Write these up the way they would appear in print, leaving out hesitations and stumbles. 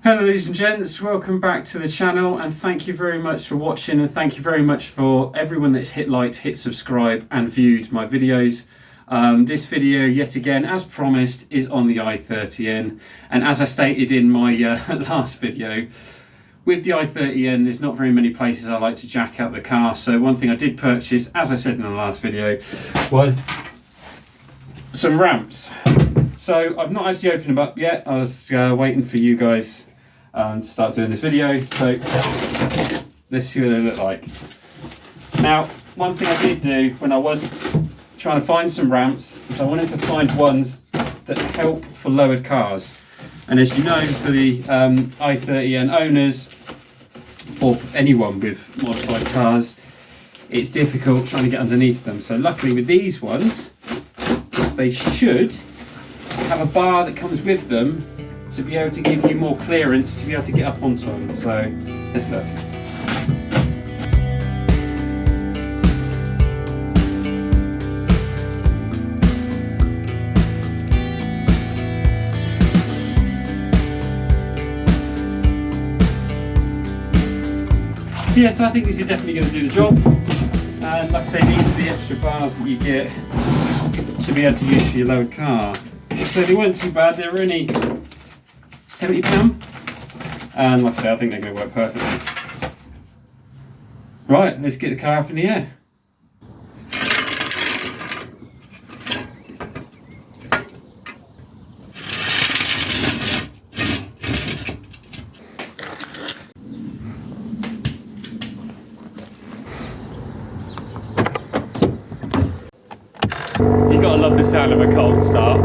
Hello ladies and gents, welcome back to the channel and thank you very much for watching, and thank you very much for everyone that's hit like, hit subscribe and viewed my videos. This video yet again, as promised, is on the i30N, and as I stated in my last video, with the i30N there's not very many places I like to jack up the car, so one thing I did purchase, as I said in the last video, was some ramps. So I've not actually opened them up yet. I was waiting for you guys to start doing this video, so let's see what they look like. Now, one thing I did do when I was trying to find some ramps is I wanted to find ones that help for lowered cars. And as you know, for the i30N owners, or anyone with modified cars, it's difficult trying to get underneath them. So luckily with these ones, they should have a bar that comes with them to be able to give you more clearance to be able to get up onto them. So let's look. Yeah, so I think these are definitely going to do the job. And like I say, these are the extra bars that you get to be able to use for your lowered car. So they weren't too bad, they were only £70, and like I say, I think they're going to work perfectly. Right, let's get the car up in the air. You gotta love the sound of a cold start.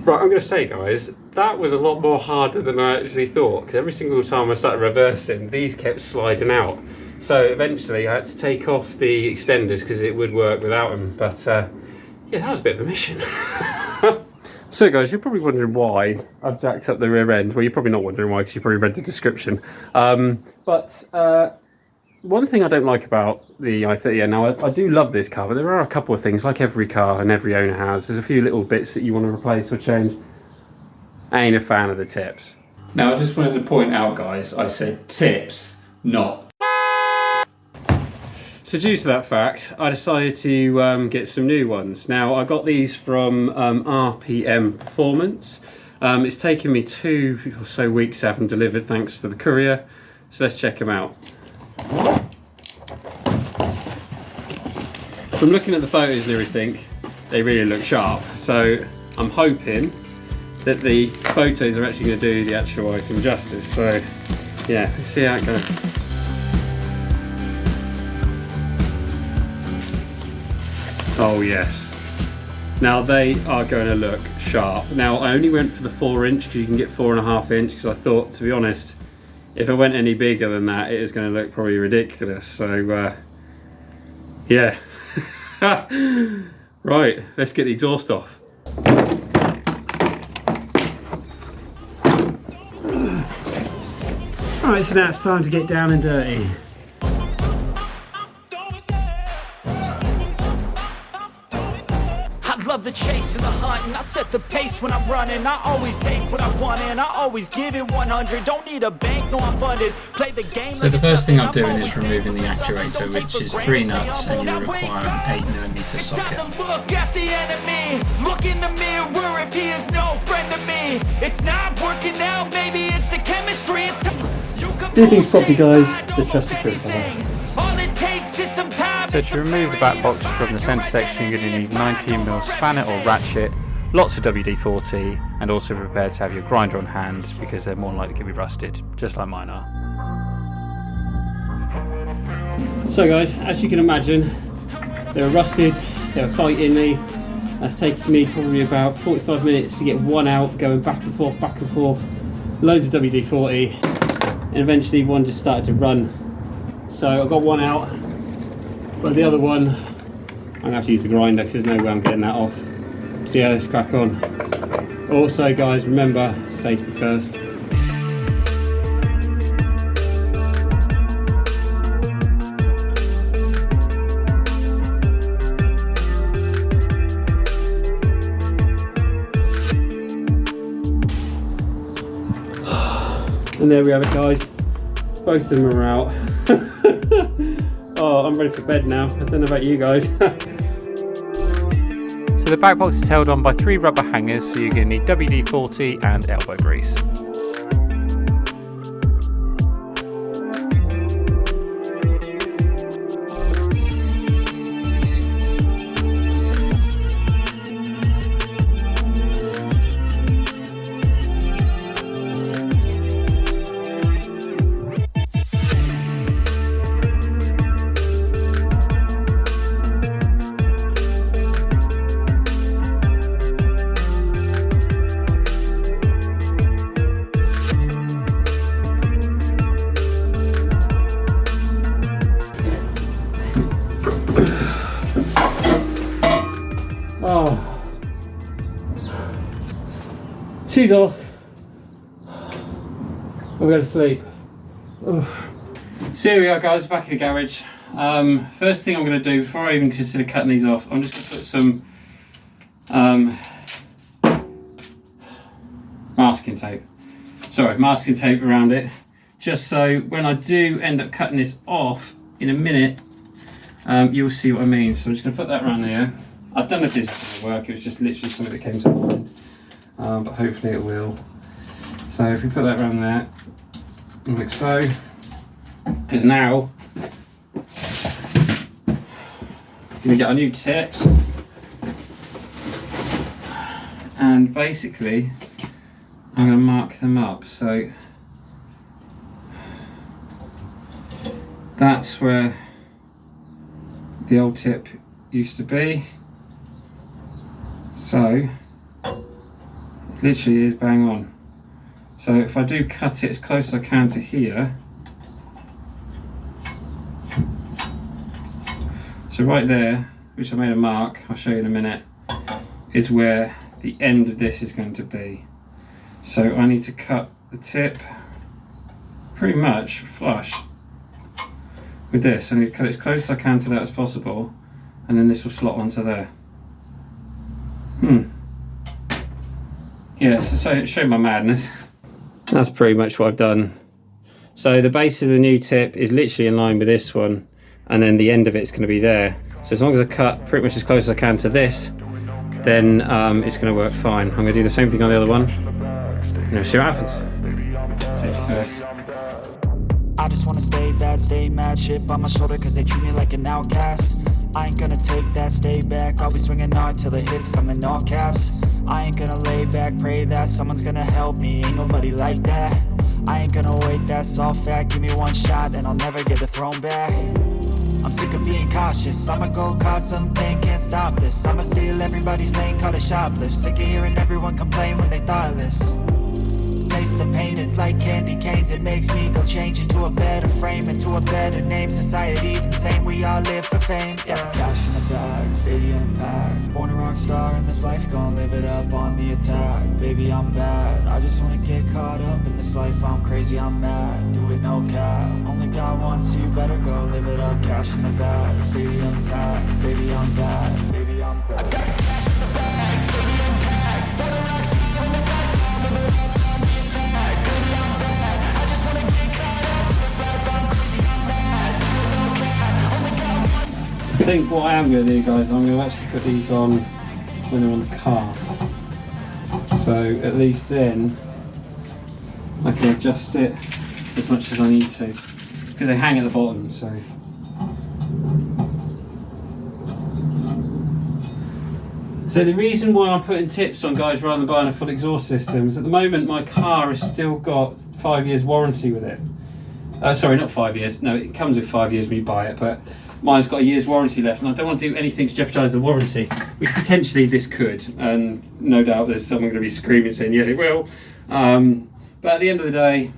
Right, I'm going to say guys, that was a lot more harder than I actually thought, because every single time I started reversing, these kept sliding out. So eventually I had to take off the extenders because it would work without them, but yeah, that was a bit of a mission. So guys, you're probably wondering why I've jacked up the rear end. Well, you're probably not wondering why because you probably read the description. One thing I don't like about the i30N, now I do love this car, but there are a couple of things, like every car and every owner has. There's a few little bits that you want to replace or change. I ain't a fan of the tips. Now I just wanted to point out guys, I said tips, not. So due to that fact, I decided to get some new ones. Now I got these from RPM Performance. It's taken me 2 or so weeks to have them delivered thanks to the courier. So let's check them out. From looking at the photos and everything, they really look sharp. So I'm hoping that the photos are actually going to do the actual item justice. So yeah, let's see how it goes. Oh yes. Now they are going to look sharp. Now I only went for the 4" because you can get 4.5" because I thought, to be honest, if I went any bigger than that, it was going to look probably ridiculous. So yeah. Right, let's get the exhaust off. Alright, so now it's time to get down and dirty. Love the chase and the hunt, and I set the pace when I'm running. I always take what I want and I always give it 100. Don't need a bank, no I'm funded. Play the game. So the first thing I'm doing is removing the actuator, which is 3 nuts, and you require an 8mm socket. Look at the enemy. Look in the mirror if he is no friend to me. It's not working out, maybe it's the chemistry. It's Do things properly guys, the trust the truth. All it takes is some time. So to remove the back box from the centre section, you're going to need 19mm spanner or ratchet, lots of WD-40, and also prepare to have your grinder on hand because they're more likely to be rusted, just like mine are. So guys, as you can imagine, they were rusted, they were fighting me. That's taken me probably about 45 minutes to get one out, going back and forth, loads of WD-40, and eventually one just started to run. So I got one out, but the other one, I'm going to have to use the grinder because there's no way I'm getting that off. So yeah, let's crack on. Also guys, remember, safety first. And there we have it, guys. Both of them are out. Oh, I'm ready for bed now. I don't know about you guys. So the back box is held on by 3 rubber hangers, so you're going to need WD-40 and elbow grease. Oh, she's off. We'll go to sleep. Oh. So here we are, guys, back in the garage. First thing I'm going to do before I even consider cutting these off, I'm just going to put some masking tape around it, just so when I do end up cutting this off in a minute, you'll see what I mean. So I'm just going to put that around there. I don't know if this is going to work, it was just literally something that came to mind, but hopefully it will. So if we put that around there, like so, because now we're going to get our new tips, and basically I'm going to mark them up. So that's where the old tip used to be. So literally is bang on. So if I do cut it as close as I can to here, so right there, which I made a mark, I'll show you in a minute, is where the end of this is going to be. So I need to cut the tip pretty much flush with this. I need to cut it as close as I can to that as possible, and then this will slot onto there. Yeah, so show my madness. That's pretty much what I've done. So the base of the new tip is literally in line with this one, and then the end of it's going to be there. So as long as I cut pretty much as close as I can to this, then it's going to work fine. I'm going to do the same thing on the other one, and we'll see what happens. Safety first. I just wanna stay bad, stay mad, chip on my shoulder cause they treat me like an outcast. I ain't gonna take that, stay back, I'll be swinging hard till the hits come in all caps. I ain't gonna lay back, pray that someone's gonna help me, ain't nobody like that. I ain't gonna wait, that's all fact, give me one shot and I'll never get the throne back. I'm sick of being cautious, I'ma go cause some pain, can't stop this. I'ma steal everybody's lane, call it shoplift. Sick of hearing everyone complain when they thoughtless. Taste the pain, it's like candy canes. It makes me go change into a better frame, into a better name. Society's insane, we all live for fame, yeah. Cash in the bag, stadium packed. Born a rock star in this life, gon' live it up on the attack. Baby, I'm bad, I just wanna get caught up in this life. I'm crazy, I'm mad, do it no cap. Only God wants you, better go live it up. Cash in the bag, stadium packed. Baby, I'm bad, baby, I'm bad. I got cash in the bag, stadium packed. Born a rock star in this life, gon' live it up. I think what I am going to do, guys, I'm going to actually put these on when they're on the car. So at least then I can adjust it as much as I need to, because they hang at the bottom. So the reason why I'm putting tips on, guys, rather than buying a full exhaust system is at the moment my car has still got 5 years warranty with it. Sorry, not 5 years. No, it comes with 5 years when you buy it, but mine's got a year's warranty left, and I don't want to do anything to jeopardise the warranty, which potentially this could, and no doubt there's someone going to be screaming saying yes it will, but at the end of the day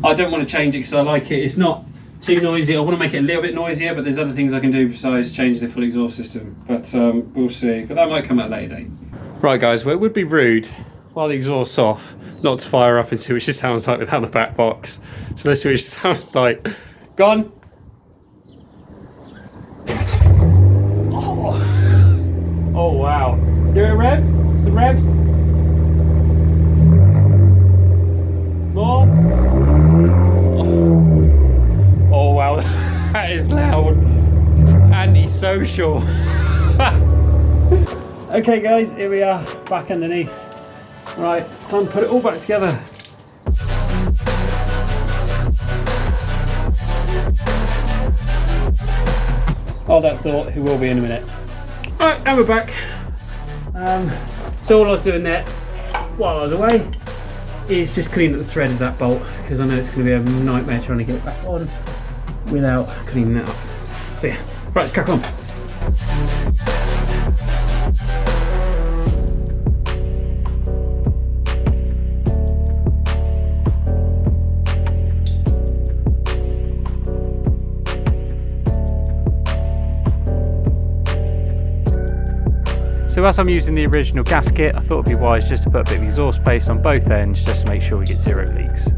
I don't want to change it because I like it. It's not too noisy. I want to make it a little bit noisier, but there's other things I can do besides change the full exhaust system, but we'll see, but that might come at a later date. Right guys, well, it would be rude while the exhaust's off not to fire up and see what it sounds like without the back box, so let's see what it sounds like. Gone. Oh wow. Hear it rev? Some revs? More? so sure. Okay guys, here we are, back underneath. Right, it's time to put it all back together. Hold that thought, it will be in a minute. Alright, now we're back. So all I was doing there while I was away is just cleaning up the thread of that bolt, because I know it's going to be a nightmare trying to get it back on without cleaning it up. So yeah, right, let's crack on. So as I'm using the original gasket, I thought it'd be wise just to put a bit of exhaust paste on both ends just to make sure we get 0 leaks.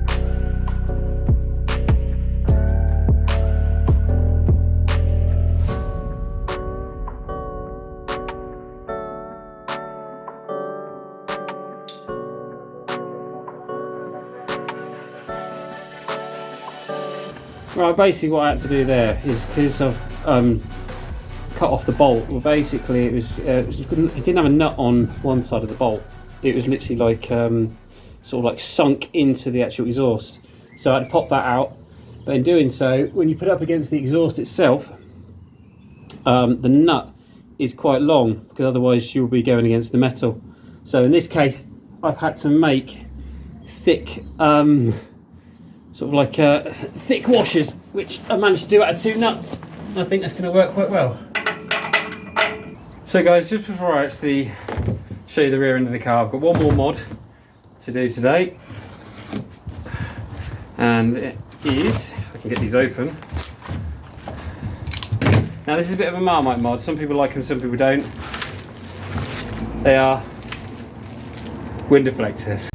Right, basically what I had to do there is, because I've cut off the bolt, well basically it didn't have a nut on one side of the bolt. It was literally like sort of like sunk into the actual exhaust, so I had to pop that out. But in doing so, when you put it up against the exhaust itself, the nut is quite long, because otherwise you'll be going against the metal. So in this case I've had to make thick sort of like thick washers, which I managed to do out of 2 nuts. I think that's going to work quite well. So guys, just before I actually show you the rear end of the car, I've got one more mod to do today, and it is, if I can get these open. Now this is a bit of a Marmite mod, some people like them, some people don't. They are wind deflectors.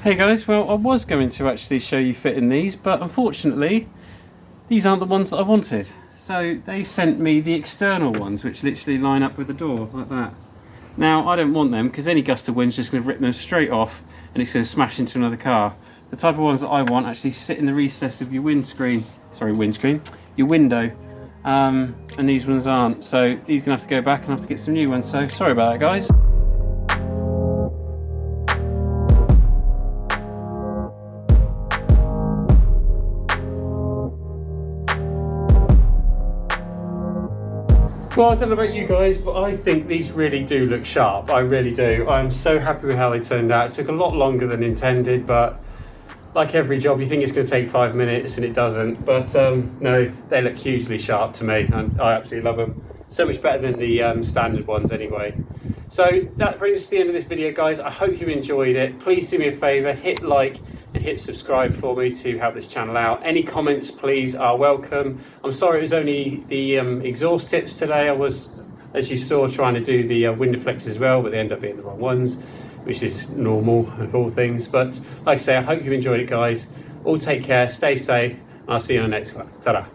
Hey guys, well I was going to actually show you fitting these, but unfortunately these aren't the ones that I wanted. So they sent me the external ones, which literally line up with the door like that. Now I don't want them, because any gust of wind's just going to rip them straight off and it's going to smash into another car. The type of ones that I want actually sit in the recess of your your window, and these ones aren't. So these are going to have to go back and I have to get some new ones. So sorry about that guys. Well, I don't know about you guys, but I think these really do look sharp. I really do. I'm so happy with how they turned out. It took a lot longer than intended, but like every job, you think it's going to take 5 minutes and it doesn't. But no, they look hugely sharp to me, and I absolutely love them. So much better than the standard ones anyway. So that brings us to the end of this video, guys. I hope you enjoyed it. Please do me a favour, hit like and hit subscribe for me to help this channel out. Any comments, please, are welcome. I'm sorry it was only the exhaust tips today. I was, as you saw, trying to do the wind deflectors as well, but they end up being the wrong ones, which is normal of all things. But like I say, I hope you enjoyed it, guys. All take care, stay safe, and I'll see you on the next one. Ta-da.